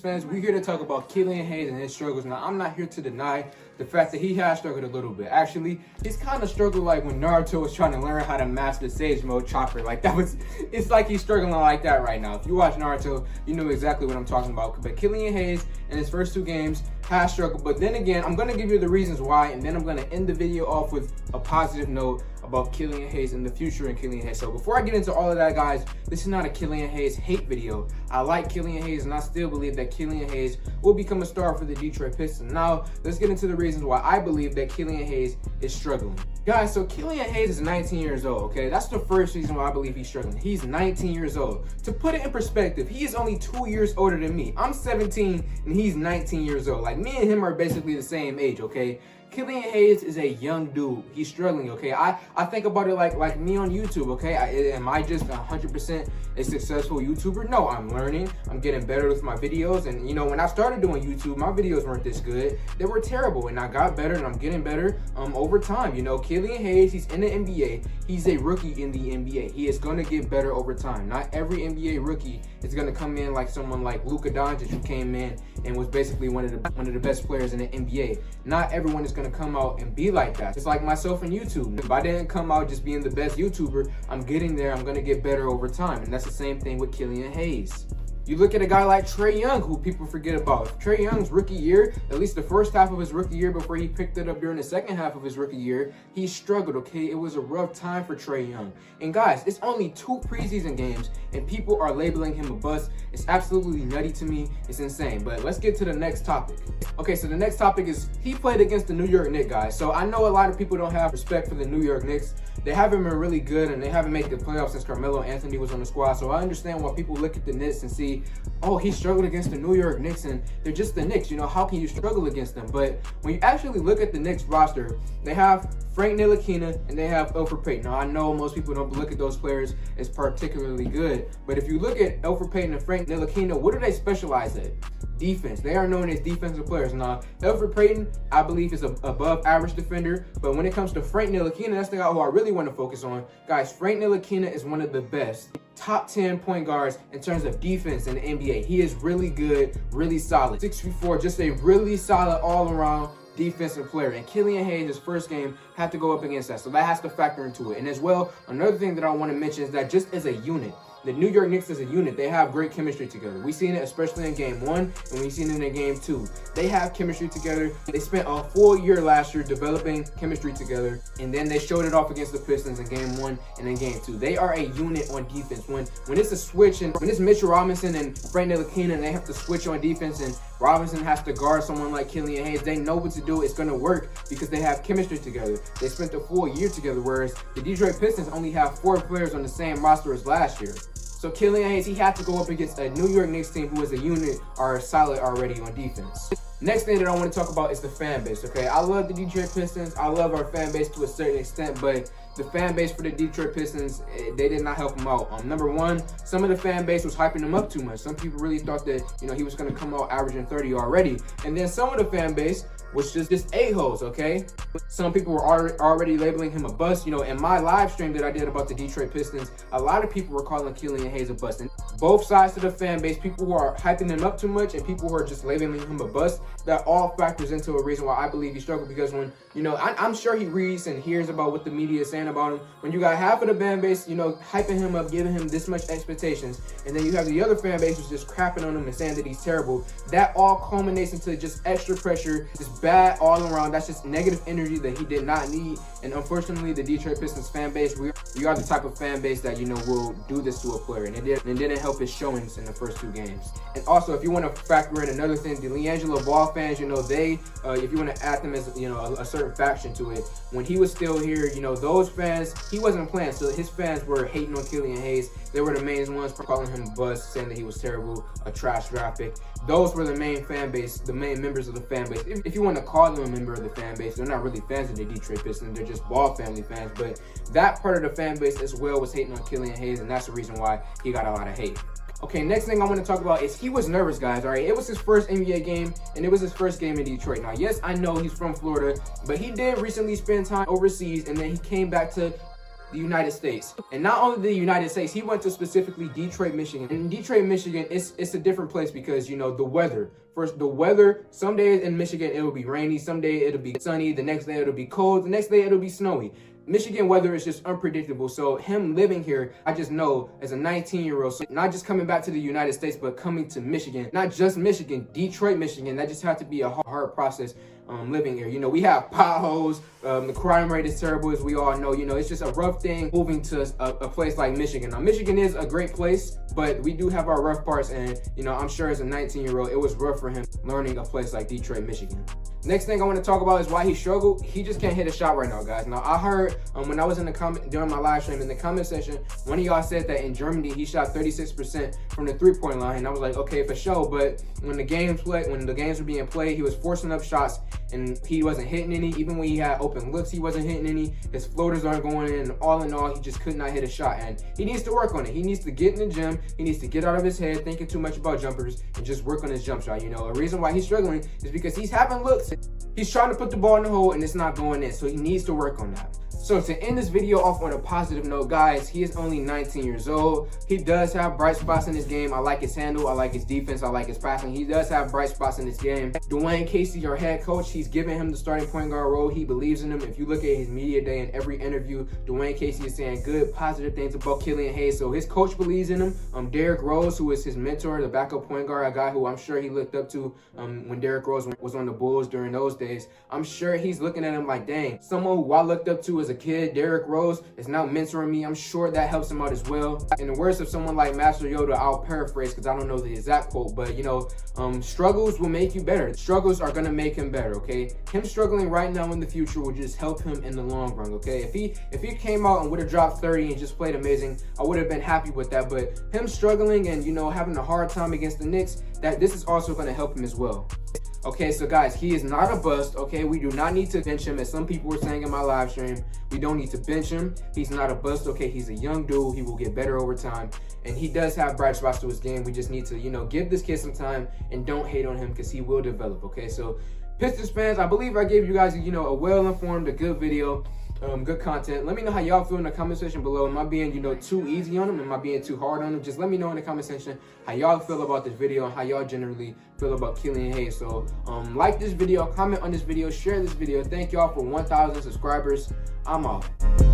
fans, we're here to talk about Killian Hayes and his struggles. Now, I'm not here to deny the fact that he has struggled a little bit. Actually, he's kind of struggled like when Naruto was trying to learn how to master Sage Mode Chakra. It's like he's struggling like that right now. If you watch Naruto, you know exactly what I'm talking about. But Killian Hayes in his first 2 games has struggled. But then again, I'm going to give you the reasons why, and then I'm going to end the video off with a positive note about Killian Hayes in the future and Killian Hayes. So before I get into all of that, guys, this is not a Killian Hayes hate video. I like Killian Hayes, and I still believe that Killian Hayes will become a star for the Detroit Pistons. Now, let's get into the reasons why I believe that Killian Hayes is struggling. Guys, so Killian Hayes is 19 years old, okay? That's the first reason why I believe he's struggling. He's 19 years old. To put it in perspective, he is only 2 years older than me. I'm 17 and he's 19 years old. Like, me and him are basically the same age, okay? Killian Hayes is a young dude. He's struggling, okay? I think about it like me on YouTube, okay? Am I just 100% a successful YouTuber? No, I'm learning. I'm getting better with my videos. And, you know, when I started doing YouTube, my videos weren't this good. They were terrible. And I got better, and I'm getting better over time. You know, Killian Hayes, he's in the NBA. He's a rookie in the NBA. He is going to get better over time. Not every NBA rookie is going to come in like someone like Luka Doncic, who came in and was basically one of the best players in the NBA. Not everyone is going to come out and be like that. It's like myself in YouTube. If I didn't come out just being the best YouTuber, I'm getting there. I'm going to get better over time. And that's the same thing with Killian Hayes. You look at a guy like Trae Young, who people forget about. Trae Young's rookie year, at least the first half of his rookie year before he picked it up during the second half of his rookie year, he struggled, okay? It was a rough time for Trae Young. And guys, it's only 2 preseason games, and people are labeling him a bust. It's absolutely nutty to me. It's insane. But let's get to the next topic. Okay, so the next topic is he played against the New York Knicks, guys. So I know a lot of people don't have respect for the New York Knicks. They haven't been really good, and they haven't made the playoffs since Carmelo Anthony was on the squad. So I understand why people look at the Knicks and see, oh, he struggled against the New York Knicks, and they're just the Knicks. You know, how can you struggle against them? But when you actually look at the Knicks roster, they have Frank Ntilikina and they have Elfrid Payton. Now, I know most people don't look at those players as particularly good, but if you look at Elfrid Payton and Frank Ntilikina, what do they specialize at? Defense. They are known as defensive players. Now, Elfrid Payton, I believe, is an above average defender, but when it comes to Frank Ntilikina, that's the guy who I really want to focus on. Guys, Frank Ntilikina is one of the best top 10 point guards in terms of defense in the NBA. He is really good, really solid. 6'4", just a really solid all-around defensive player. And Killian Hayes, his first game, had to go up against that. So that has to factor into it. And as well, another thing that I want to mention is that just as a unit, the New York Knicks as a unit, they have great chemistry together. We've seen it especially in game 1, and we've seen it in game 2. They have chemistry together. They spent a full year last year developing chemistry together, and then they showed it off against the Pistons in game 1 and in game 2. They are a unit on defense. When it's a switch, and when it's Mitchell Robinson and Frank Ntilikina, and they have to switch on defense, and Robinson has to guard someone like Killian Hayes, they know what to do. It's going to work because they have chemistry together. They spent a full year together, whereas the Detroit Pistons only have 4 players on the same roster as last year. So Killian Hayes, he had to go up against a New York Knicks team who as a unit are solid already on defense. Next thing that I want to talk about is the fan base, okay? I love the Detroit Pistons. I love our fan base to a certain extent, but the fan base for the Detroit Pistons, they did not help him out. Number one, some of the fan base was hyping him up too much. Some people really thought that, you know, he was going to come out averaging 30 already. And then some of the fan base was just a-holes, okay? Some people were already labeling him a bust. You know, in my live stream that I did about the Detroit Pistons, a lot of people were calling Killian Hayes a bust. And both sides of the fan base, people who are hyping him up too much and people who are just labeling him a bust, that all factors into a reason why I believe he struggled. Because when, you know, I'm sure he reads and hears about what the media is saying about him. When you got half of the fan base, you know, hyping him up, giving him this much expectations, and then you have the other fan base who's just crapping on him and saying that he's terrible, that all culminates into just extra pressure, just bad all around. That's just negative energy that he did not need. And unfortunately, the Detroit Pistons fan base, we are the type of fan base that, you know, will do this to a player, and it didn't help his showings in the first 2 games. And also, if you want to factor in another thing, the LiAngelo Ball fans, you know, they, if you want to add them as, you know, a certain faction to it, when he was still here, you know, those fans, he wasn't playing, so his fans were hating on Killian Hayes. They were the main ones calling him a bust, saying that he was terrible, a trash draft pick. Those were the main fan base, the main members of the fan base. If you want to call them a member of the fan base, they're not really fans of the Detroit Pistons. They're just Ball family fans. But that part of the fan base as well was hating on Killian Hayes, and that's the reason why he got a lot of hate. Okay, next thing I want to talk about is he was nervous, guys, all right? It was his first NBA game, and it was his first game in Detroit. Now, yes, I know he's from Florida, but he did recently spend time overseas, and then he came back to the United States. And not only the United States, he went to specifically Detroit, Michigan. And in Detroit, Michigan, it's a different place because, you know, the weather. First, the weather, some days in Michigan, it will be rainy. Some days it'll be sunny. The next day it'll be cold. The next day it'll be snowy. Michigan weather is just unpredictable. So him living here, I just know as a 19-year-old, so not just coming back to the United States, but coming to Michigan, not just Michigan, Detroit, Michigan, that just had to be a hard process living here. You know, we have potholes, the crime rate is terrible, as we all know. You know, it's just a rough thing moving to a place like Michigan. Now, Michigan is a great place, but we do have our rough parts, and, you know, I'm sure as a 19-year-old, it was rough for him learning a place like Detroit, Michigan. Next thing I want to talk about is why he struggled. He just can't hit a shot right now, guys. Now, I heard when I was in the comment during my live stream in the comment section, one of y'all said that in Germany he shot 36% from the three-point line, and I was like, okay, for sure. But when the games were being played, he was forcing up shots and he wasn't hitting any. Even when he had open looks, he wasn't hitting any. His floaters aren't going in. All in all, he just could not hit a shot, and he needs to work on it. He needs to get in the gym. He needs to get out of his head thinking too much about jumpers and just work on his jump shot. You know, a reason why he's struggling is because he's having looks. He's trying to put the ball in the hole and it's not going in, so he needs to work on that. So to end this video off on a positive note, guys, he is only 19 years old. He does have bright spots in his game. I like his handle. I like his defense. I like his passing. He does have bright spots in his game. Dwayne Casey, our head coach, he's giving him the starting point guard role. He believes in him. If you look at his media day and every interview, Dwayne Casey is saying good, positive things about Killian Hayes. So his coach believes in him. Derrick Rose, who is his mentor, the backup point guard, a guy who I'm sure he looked up to when Derrick Rose was on the Bulls during those days. I'm sure he's looking at him like, dang, someone who I looked up to as a kid, Derrick Rose, is now mentoring me. I'm sure that helps him out as well. In the words of someone like Master Yoda, I'll paraphrase because I don't know the exact quote, but you know, struggles will make you better. Struggles are gonna make him better, okay? Him struggling right now in the future will just help him in the long run, okay? If he came out and would have dropped 30 and just played amazing, I would have been happy with that. But him struggling and, you know, having a hard time against the Knicks, that this is also gonna help him as well. Okay, so guys, he is not a bust, okay? We do not need to bench him, as some people were saying in my live stream. We don't need to bench him. He's not a bust, okay? He's a young dude. He will get better over time. And he does have bright spots to his game. We just need to, you know, give this kid some time and don't hate on him because he will develop, okay? So, Pistons fans, I believe I gave you guys, you know, a well-informed, a good video. Good content. Let me know how y'all feel in the comment section below. Am I being, you know, too easy on them? Am I being too hard on them? Just let me know in the comment section how y'all feel about this video and how y'all generally feel about Killian Hayes. So like this video, comment on this video, share this video. Thank y'all for 1,000 subscribers. I'm out.